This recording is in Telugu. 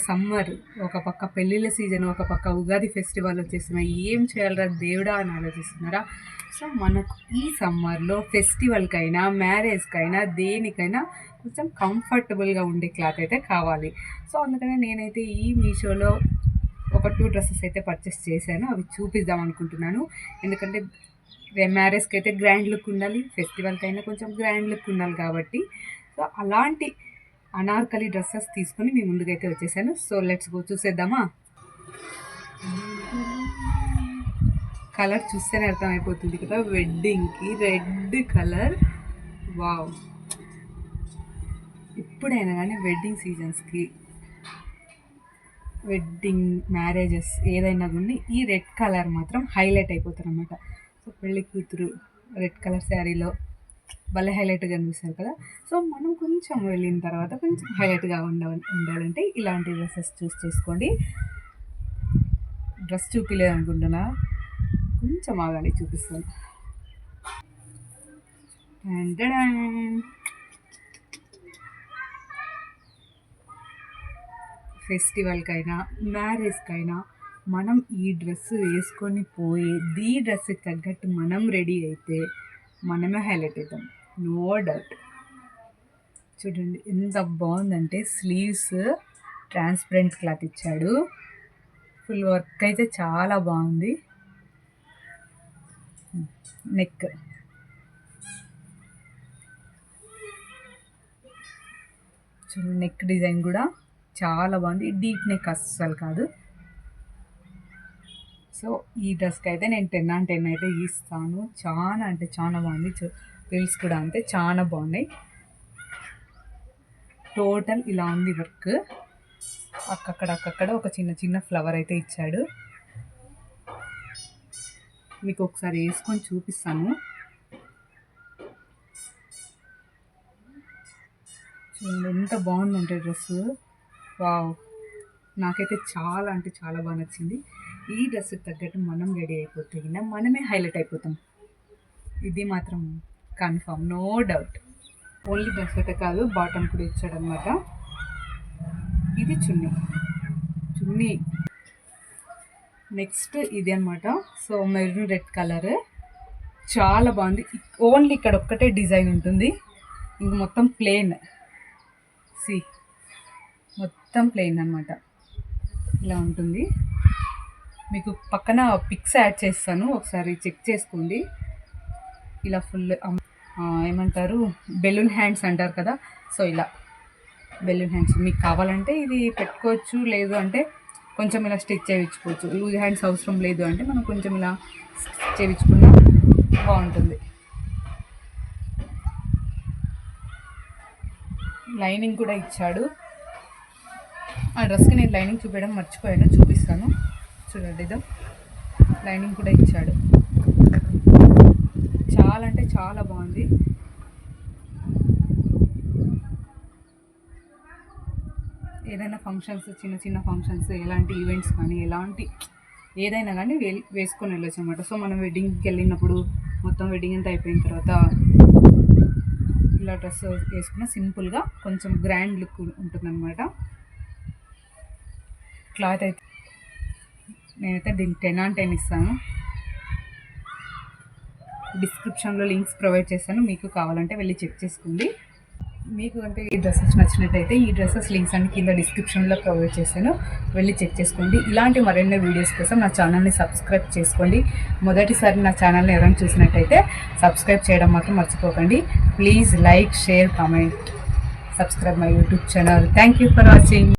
సమ్మర్, ఒక పక్క పెళ్ళిళ్ళ సీజన్, ఒక పక్క ఉగాది ఫెస్టివల్ వచ్చేస్తున్నాయి. ఏం చేయాలరా దేవుడా అని ఆలోచిస్తున్నారా? సో మనకు ఈ సమ్మర్లో ఫెస్టివల్కైనా, మ్యారేజ్కైనా, దేనికైనా కొంచెం కంఫర్టబుల్గా ఉండే క్లాత్ అయితే కావాలి. సో అందుకనే నేనైతే ఈ మీషోలో ఒక 2 డ్రెస్సెస్ అయితే పర్చేస్ చేశాను. అవి చూపిద్దాం అనుకుంటున్నాను. ఎందుకంటే మ్యారేజ్కి అయితే గ్రాండ్ లుక్ ఉండాలి, ఫెస్టివల్కి అయినా కొంచెం గ్రాండ్ లుక్ ఉండాలి కాబట్టి సో అలాంటి అనార్కలి డ్రెస్సెస్ తీసుకొని మీ ముందుకైతే వచ్చేసాను. సో లెట్స్ గో, చూసేద్దామా? కలర్ చూస్తేనే అర్థమైపోతుంది కదా, వెడ్డింగ్కి రెడ్ కలర్. వావ్, ఇప్పుడైనా కానీ వెడ్డింగ్ సీజన్స్కి, వెడ్డింగ్ మ్యారేజెస్ ఏదైనా కానీ ఈ రెడ్ కలర్ మాత్రం హైలైట్ అయిపోతారు అనమాట. సో పెళ్ళి కూతురు రెడ్ కలర్ శారీలో భలే హైలైట్గా అనిపిస్తారు కదా. సో మనం కొంచెం వెళ్ళిన తర్వాత కొంచెం హైలైట్గా ఉండాలంటే ఇలాంటి డ్రెస్సెస్ చూస్ చేసుకోండి. డ్రెస్ చూపిలేదు అనుకుంటున్నా, కొంచెం ఆగాలి, చూపిస్తాను. ఫెస్టివల్కైనా మ్యారేజ్కైనా మనం ఈ డ్రెస్ వేసుకొని పోయి ఈ డ్రెస్కి తగ్గట్టు మనం రెడీ అయితే మనమే హైలైట్ అవుతాం, నో డౌట్. చూడండి ఎంత బాగుందంటే, స్లీవ్స్ ట్రాన్స్పరెంట్ క్లాత్ ఇచ్చాడు, ఫుల్ వర్క్ అయితే చాలా బాగుంది. నెక్ చూడండి, నెక్ డిజైన్ కూడా చాలా బాగుంది, డీప్ నెక్ అస్సలు కాదు. సో ఈ డ్రెస్కి అయితే నేను 10/10 అయితే ఇస్తాను. చాలా అంటే చాలా బాగుంది. పిల్స్ కూడా అంతే చాలా బాగున్నాయి. టోటల్ ఇలా ఉంది వర్క్, అక్కడక్కడ ఒక చిన్న చిన్న ఫ్లవర్ అయితే ఇచ్చాడు. మీకు ఒకసారి వేసుకొని చూపిస్తాను. చూడండి ఎంత బాగుందంటే డ్రెస్సు. వావ్, నాకైతే చాలా అంటే చాలా బాగా నచ్చింది. ఈ డ్రెస్కి తగ్గట్టు మనం రెడీ అయిపోతే మనమే హైలైట్ అయిపోతాం, ఇది మాత్రం confirm, no doubt. Only dress అయితే కాదు, బాటమ్ కూడా ఇచ్చాడనమాట. ఇది చున్నీ నెక్స్ట్ ఇది అనమాట. సో మెరూన్ రెడ్ కలర్ చాలా బాగుంది. ఓన్లీ ఇక్కడ ఒక్కటే డిజైన్ ఉంటుంది, ఇంక మొత్తం ప్లెయిన్. మొత్తం ప్లెయిన్ అనమాట, ఇలా ఉంటుంది. మీకు పక్కన పిక్స్ యాడ్ చేస్తాను, ఒకసారి చెక్ చేసుకోండి. ఇలా ఫుల్ ఏమంటారు, బెలూన్ హ్యాండ్స్ అంటారు కదా, సో ఇలా బెలూన్ హ్యాండ్స్ మీకు కావాలంటే ఇది పెట్టుకోవచ్చు, లేదు అంటే కొంచెం ఇలా స్టిచ్ చేయించుకోవచ్చు. లూజ్ హ్యాండ్స్ అవసరం లేదు అంటే మనం కొంచెం ఇలా చేయించుకున్నా బాగుంటుంది. లైనింగ్ కూడా ఇచ్చాడు. ఆ డ్రెస్కి నేను లైనింగ్ చూపించడం మర్చిపోయాను, చూపిస్తాను. చూడండి, ఇదో లైనింగ్ కూడా ఇచ్చాడు. చాలా అంటే చాలా బాగుంది. ఏదైనా ఫంక్షన్స్, చిన్న చిన్న ఫంక్షన్స్, ఎలాంటి ఈవెంట్స్ కానీ ఏదైనా కానీ వేసుకొని వెళ్ళొచ్చు అనమాట. సో మనం వెడ్డింగ్కి వెళ్ళినప్పుడు మొత్తం వెడ్డింగ్ అంతా అయిపోయిన తర్వాత ఇలా డ్రెస్ వేసుకున్న సింపుల్గా కొంచెం గ్రాండ్ లుక్ ఉంటుందన్నమాట. క్లాత్ అయితే నేనైతే దీనికి 10/10 ఇస్తాను. డిస్క్రిప్షన్లో లింక్స్ ప్రొవైడ్ చేస్తాను, మీకు కావాలంటే వెళ్ళి చెక్ చేసుకోండి. మీకు కనుక ఈ డ్రెస్సెస్ నచ్చినట్టయితే ఈ డ్రెస్సెస్ లింక్స్ అన్ని కింద డిస్క్రిప్షన్లో ప్రొవైడ్ చేశాను, వెళ్ళి చెక్ చేసుకోండి. ఇలాంటి మరెన్నో వీడియోస్ కోసం నా ఛానల్ని సబ్స్క్రైబ్ చేసుకోండి. మొదటిసారి నా ఛానల్ని ఎవరైనా చూసినట్టయితే సబ్స్క్రైబ్ చేయడం మాత్రం మర్చిపోకండి. Please like, share, comment, subscribe my YouTube channel. Thank you for watching.